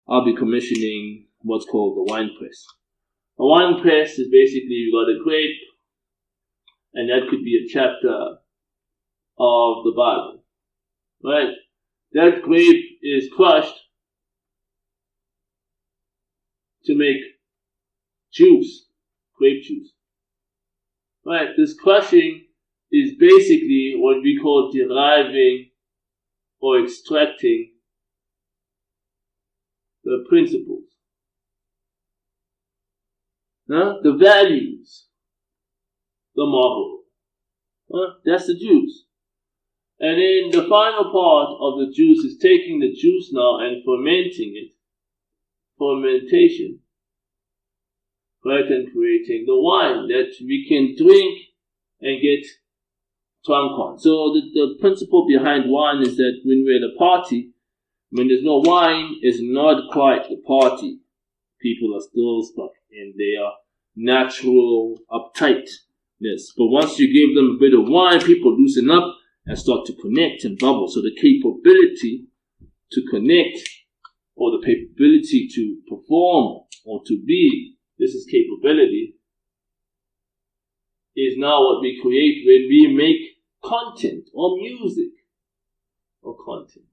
I'll be commissioning what's called the wine press. A wine press is basically you got a grape, and that could be a chapter of the Bible, right? That grape is crushed to make juice, grape juice, right? This crushing is basically what we call deriving or extracting the principles, the values, the moral. That's the juice. And then the final part of the juice is taking the juice now and fermenting it. Fermentation. Right, and creating the wine that we can drink and get drunk on. So the principle behind wine is that when we're at a party, when there's no wine, it's not quite the party. People are still stuck in their natural uptightness. But once you give them a bit of wine, people loosen up and start to connect and bubble. So the capability to connect, or the capability to perform or to be, this is capability, is now what we create when we make content or music or content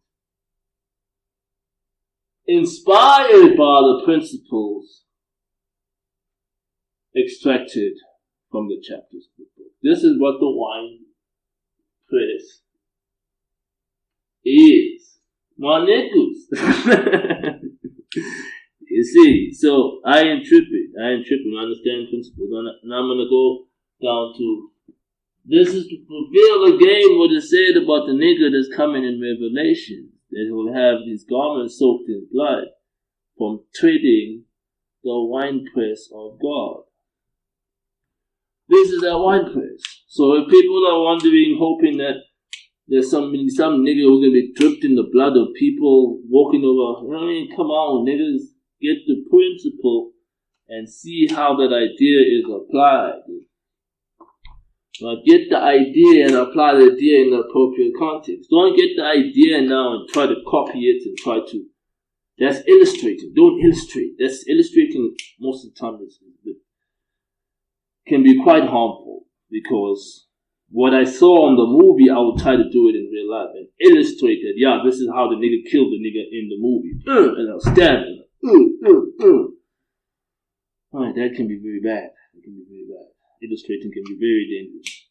inspired by the principles extracted from the chapters of the book. This is what the wine press is. My niggas. You see, so I interpret, understand principles, and I'm gonna go down to, this is to fulfill again what is said about the nigger that's coming in Revelation, that will have these garments soaked in blood from treading the winepress of God. This is that winepress. So if people are wondering, hoping that there's some nigger who's gonna be dripped in the blood of people walking over, I mean, come on, niggas, get the principle and see how that idea is applied. Now get the idea and apply the idea in the appropriate context. Don't get the idea now and try to copy it and try to. That's illustrating. Don't illustrate. That's illustrating most of the time. It can be quite harmful, because what I saw on the movie, I would try to do it in real life and illustrate that, yeah, this is how the nigga killed the nigga in the movie. And I'll stab him. Alright, that can be very bad. Illustrating can be very dangerous.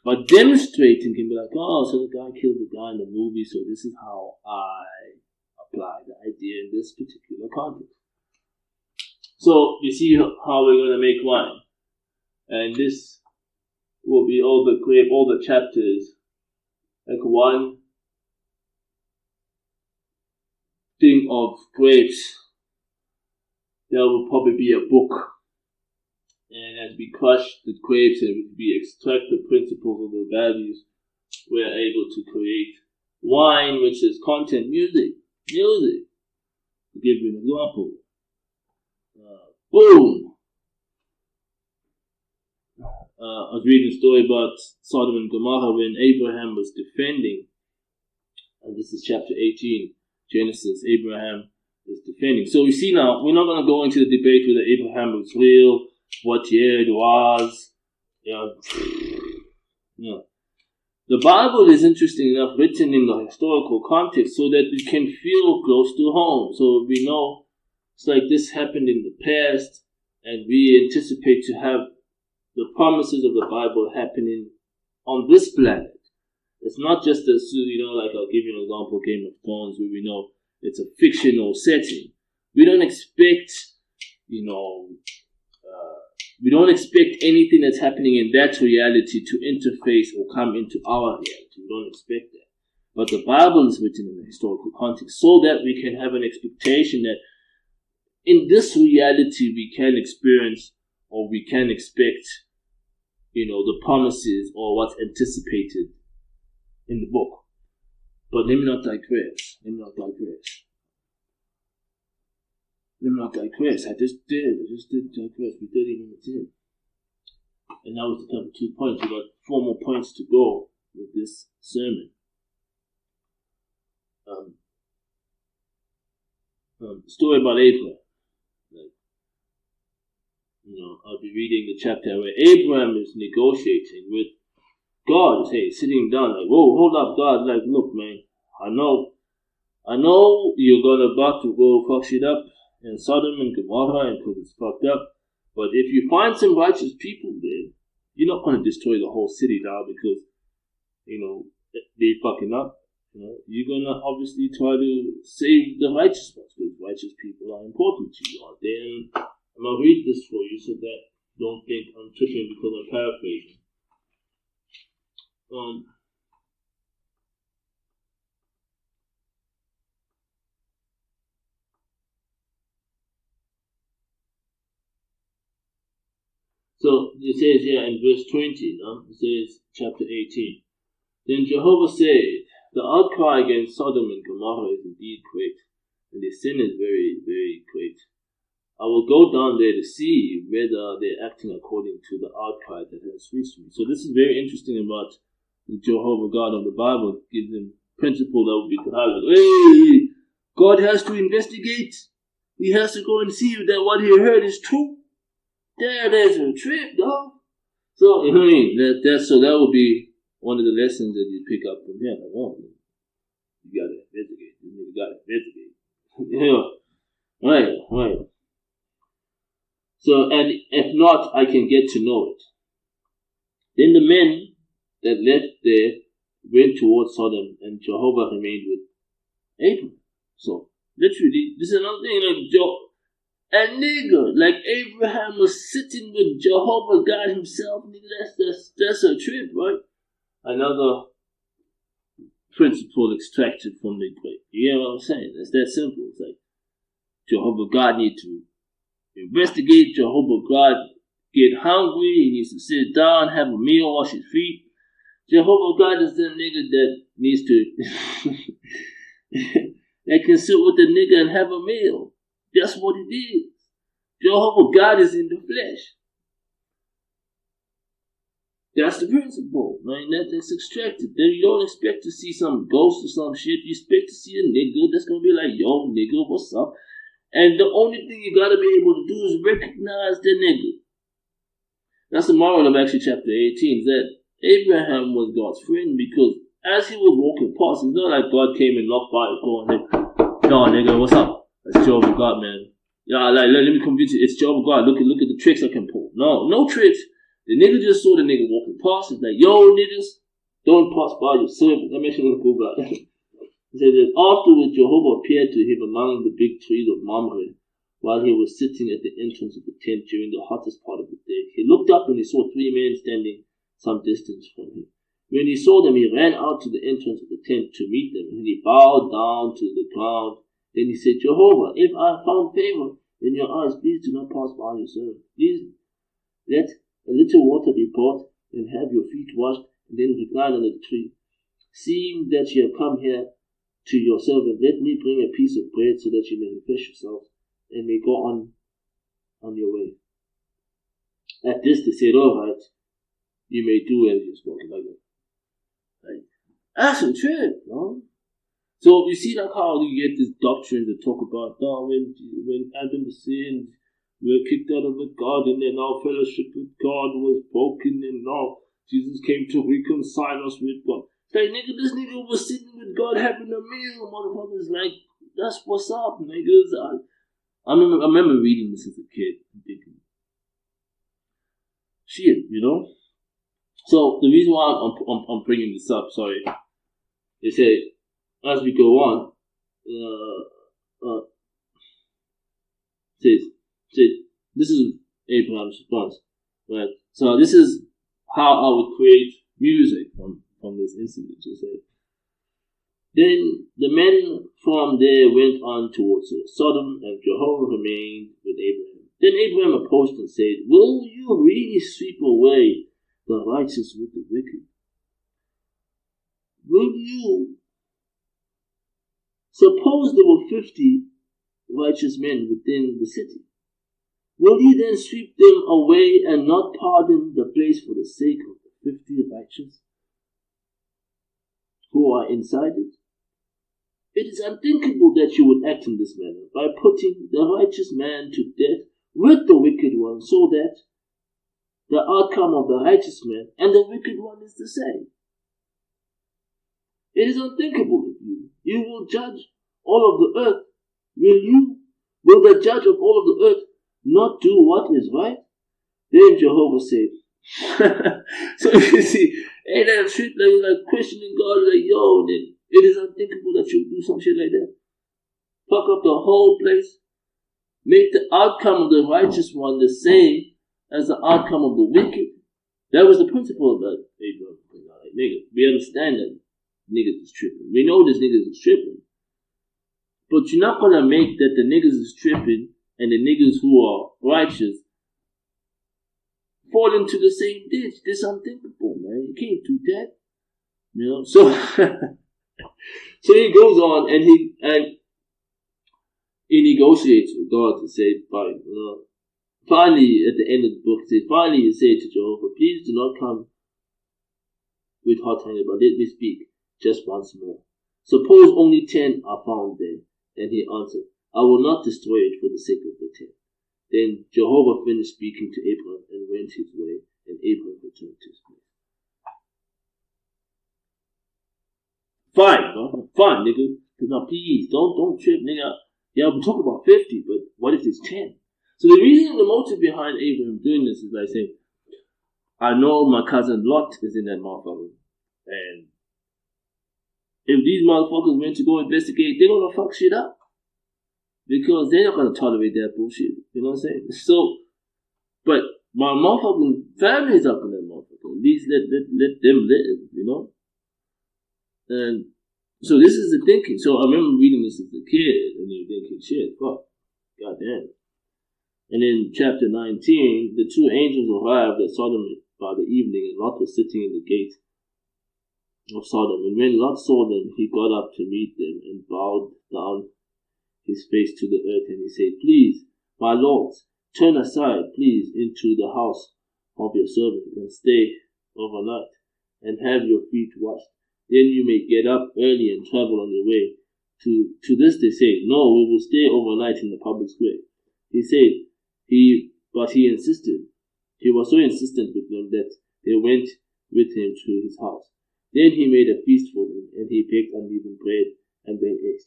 But demonstrating can be like, oh, so the guy killed the guy in the movie, so this is how I apply the idea in this particular context. So, you see how we're going to make wine. And this will be all the chapters, like one thing of grapes. There will probably be a book. And as we crush the grapes and we extract the principles of the values, we are able to create wine, which is content, music. To give you an example. Boom! I was reading a story about Sodom and Gomorrah when Abraham was defending, and this is chapter 18, Genesis. Abraham is defending. So we see now, we're not going to go into the debate whether Abraham was real, what year it was. The Bible is, interesting enough, written in the historical context so that it can feel close to home. So we know it's like this happened in the past, and we anticipate to have the promises of the Bible happening on this planet. It's not just a, like I'll give you an example, Game of Thrones, where we know it's a fictional setting. We don't expect, we don't expect anything that's happening in that reality to interface or come into our reality. We don't expect that. But the Bible is written in the historical context so that we can have an expectation that in this reality we can experience, or we can expect, the promises or what's anticipated in the book. But let me not digress. I just did digress. We're 30 minutes in. And now it's come to 2 points. We've got 4 more points to go with this sermon. story about Abraham. Like, I'll be reading the chapter where Abraham is negotiating with God. Hey, sitting down like, whoa, hold up, God. Like, look, man, I know you're about to go fuck shit up in Sodom and Gomorrah and because it's fucked up. But if you find some righteous people there, you're not going to destroy the whole city now because, they fucking up. You're going to obviously try to save the righteous ones because righteous people are important to you out there. And I'm going to read this for you so that you don't think I'm tripping because I'm paraphrasing. So it says here in verse 20, it says chapter 18. Then Jehovah said, the outcry against Sodom and Gomorrah is indeed great, and the sin is very, very great. I will go down there to see whether they're acting according to the outcry that has reached me. So this is very interesting about the Jehovah God of the Bible. It gives him principle that will be highlighted. Hey, God has to investigate. He has to go and see that what he heard is true. There's a trip, dog. So, you know what I mean? That would be one of the lessons that you pick up from here. Like, oh, you gotta investigate. You gotta investigate. Right. So, and if not, I can get to know it. Then the men that left there went towards Sodom, and Jehovah remained with Abraham. So, literally, this is another thing, a nigga like Abraham was sitting with Jehovah God himself. Nigga, that's a trip, right? Another principle extracted from the great. You know what I'm saying? It's that simple. It's like Jehovah God need to investigate. Jehovah God get hungry. He needs to sit down, have a meal, wash his feet. Jehovah God is the nigga that needs to that can sit with the nigga and have a meal. That's what it is. Jehovah God is in the flesh. That's the principle, man. That's extracted. Then you don't expect to see some ghost or some shit. You expect to see a nigga that's gonna be like, yo, nigga, what's up? And the only thing you gotta be able to do is recognize the nigga. That's the moral of actually chapter 18, that Abraham was God's friend because as he was walking past, it's not like God came and knocked by his door and said, yo, nigga, what's up? That's Jehovah God, man. Yeah, like, let me convince you, it's Jehovah God. Look at the tricks I can pull. No tricks. The nigga just saw the nigga walking past. He's like, yo, niggas, don't pass by your servant. That makes me look cool, but he said that afterwards Jehovah appeared to him among the big trees of Mamre while he was sitting at the entrance of the tent during the hottest part of the day. He looked up and he saw 3 men standing some distance from him. When he saw them, he ran out to the entrance of the tent to meet them, and he bowed down to the ground. Then he said, Jehovah, if I found favor in your eyes, please do not pass by your servant. Please let a little water be brought and have your feet washed, and then recline under the tree. Seeing that you have come here to your servant, let me bring a piece of bread so that you may refresh yourselves and may go on your way. At this they said, all right, you may do as you spoke. Like that's a trip, no? So you see like how you get this doctrine to talk about when Adam sinned, we were kicked out of the garden and our fellowship with God was broken and now Jesus came to reconcile us with God. It's like, nigga, this nigga was sitting with God having a meal, motherfuckers. Like, that's what's up, niggas. I remember reading this as a kid and thinking, shit, So the reason why I'm bringing this up, sorry, they say as we go on, says this is Abraham's response, right? So this is how I would create music from this incident. To say, then the men from there went on towards Sodom, and Jehovah remained with Abraham. Then Abraham approached and said, will you really sweep away the righteous with the wicked? Will you? Suppose there were 50 righteous men within the city. Will you then sweep them away and not pardon the place for the sake of the 50 righteous who are inside it? It is unthinkable that you would act in this manner, by putting the righteous man to death with the wicked one, so that the outcome of the righteous man and the wicked one is the same. It is unthinkable of you. You will judge all of the earth. Will the judge of all of the earth not do what is right? Then Jehovah said, so you see, ain't that shit like questioning God, like, yo, then it is unthinkable that you do some shit like that. Fuck up the whole place. Make the outcome of the righteous one the same as the outcome of the wicked. That was the principle of that. Hey, bro, like, nigga, we understand that niggas is tripping. We know this niggas is tripping. But you're not gonna make that the niggas is tripping and the niggas who are righteous fall into the same ditch. This is unthinkable, man. You can't do that. You know? So so he goes on and he negotiates with God to say, fine. Finally, at the end of the book, finally he said to Jehovah, please do not come with hot anger, but let me speak just once more. Suppose only 10 are found there. And he answered, I will not destroy it for the sake of the 10. Then Jehovah finished speaking to Abraham and went his way, and Abraham returned to his place. Fine, nigga. Now please, don't trip, nigga. Yeah, we're talking about 50, but what if it's 10? So the reason, the motive behind Abraham doing this is like saying, I know my cousin Lot is in that motherfucker, and if these motherfuckers went to go investigate, they're gonna fuck shit up. Because they're not gonna tolerate that bullshit. You know what I'm saying? So, but my motherfucking family's up in that motherfucker. At least let them live, you know? And so this is the thinking. So I remember reading this as a kid, and you're thinking, shit, fuck. Goddamn. And in chapter 19, the two angels arrived at Sodom by the evening, and Lot was sitting in the gate of Sodom. And when Lot saw them, he got up to meet them and bowed down his face to the earth, and he said, please, my lords, turn aside, please, into the house of your servant and stay overnight and have your feet washed. Then you may get up early and travel on your way. To this they say, no, we will stay overnight in the public square. He said, but he insisted. He was so insistent with them that they went with him to his house. Then he made a feast for them, and he baked unleavened bread, and they ate.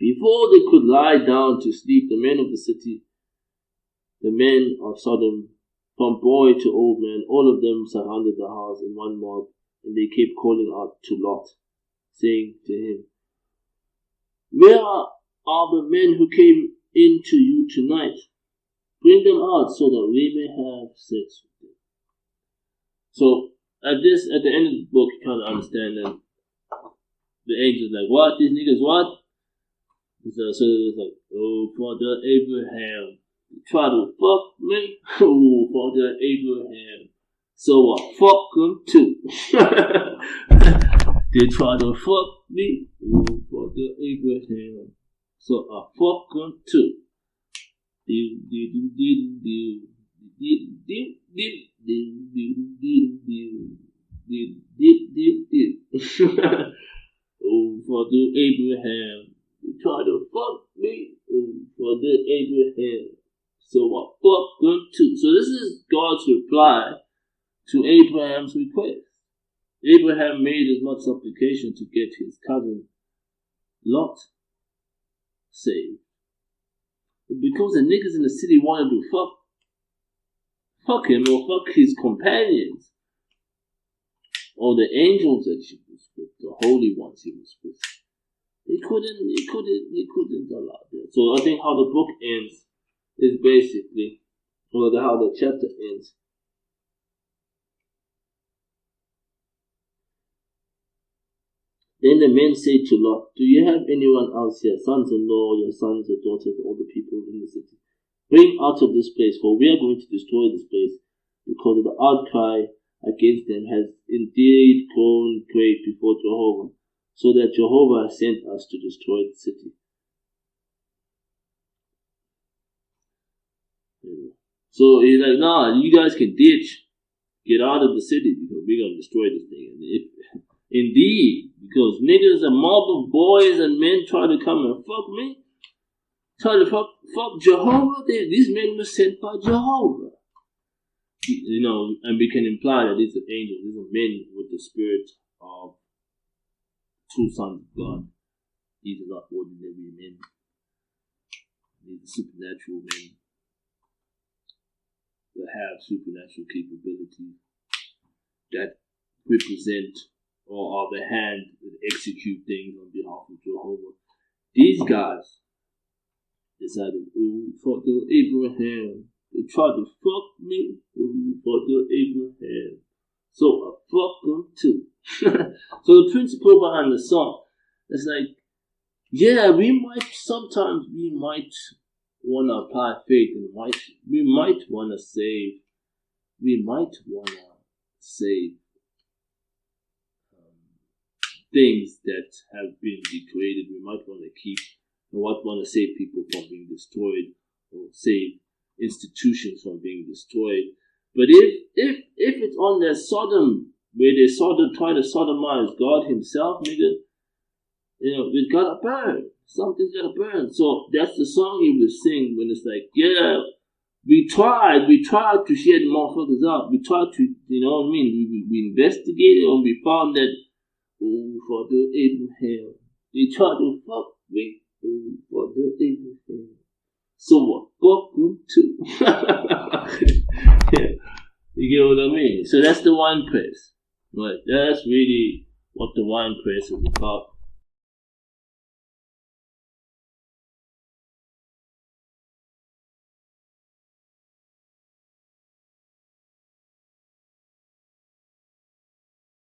Before they could lie down to sleep, the men of the city, the men of Sodom, from boy to old man, all of them surrounded the house in one mob, and they kept calling out to Lot, saying to him, where are the men who came in to you tonight? Bring them out so that we may have sex with them. So at the end of the book, you kind of understand that the angel's like, what? These niggas what? So it's like, oh, Father Abraham, you try to fuck me? Oh, Father Abraham. So I fuck them too. They try to fuck me? Oh, Father Abraham. So I fuck them too. Oh, Father Abraham. They try to fuck me, for the Abraham. So I fuck them too. So this is God's reply to Abraham's request. Abraham made as much supplication to get his cousin Lot saved. But because the niggas in the city wanted to fuck him or fuck his companions, or the angels that he was with, the holy ones he was with, He couldn't allow that. So I think how the book ends is basically, or how the chapter ends. Then the men said to Lot, do you have anyone else here, sons-in-law, your sons or daughters, all the people in the city? Bring out of this place, for we are going to destroy this place, because of the outcry against them has indeed grown great before Jehovah, so that Jehovah has sent us to destroy the city. So he's like, nah, you guys can ditch, get out of the city, because we're going to destroy this thing. And Indeed, because niggas, a mob of boys and men try to come and fuck me, try to fuck Jehovah. These men were sent by Jehovah. You know, and we can imply that these are angels, these are men with the spirit of true sons of God. These are not ordinary men. These are supernatural men that have supernatural capabilities that represent or are the hand that execute things on behalf of Jehovah. These guys decided, fuck the Abraham. They tried to fuck me, fuck the Abraham. So I fuck them too. So the principle behind the song is like, yeah, we might want to apply faith and we might want to save things that have been degraded. We might want to save people from being destroyed, or save institutions from being destroyed. But if it's on their Sodom, where they try to sodomize God himself, nigga, you know, it's gotta burn. Something's gotta burn. So that's the song he was singing when it's like, yeah, we tried to share the motherfuckers out. We tried to, you know what I mean? We investigated and we found that, for the Abraham. They tried to fuck me, for the Abraham. So what? Fuck them too. Yeah. You get what I mean? So that's the wine press. Right? That's really what the wine press is about.